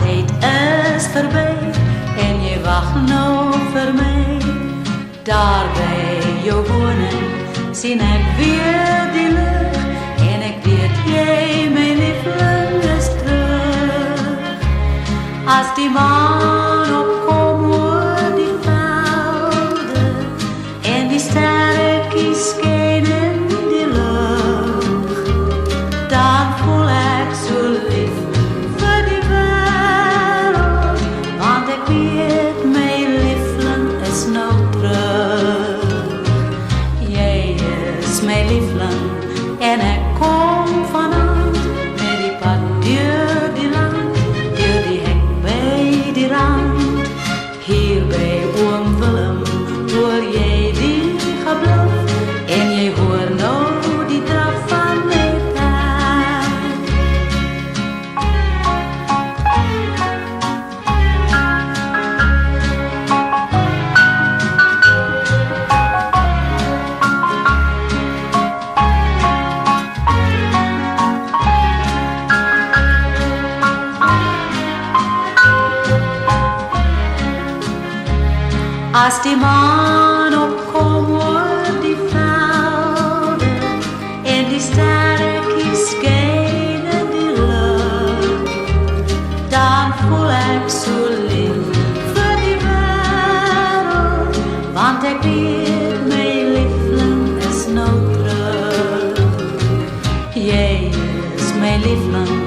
tijd is voorbij en je wacht nou voor mij. Daar bij jou wonen, zie ik weer die lucht en ik weet jij, mijn lieveling, is terug. Als die maan opkomt oor die velden en die sterretjies schijnen in die lucht, dan voel ik zo lief voor die wereld, want ik weet, mijn lieveling is nou terug. Jij is mijn lieveling en ik kom vanavond met die pad deur die land, deur die hek bij die rand. Hier bij oom Willem hoor jij die geblaf en jij hoort nou die draf van mijn pijn. Als die maan opkomt oor die velden en die sterretjies schijnen in die lucht, dan voel ik zo lief voor die wereld, want ik weet, mijn lieveling is nou terug. Jij is mijn lieveling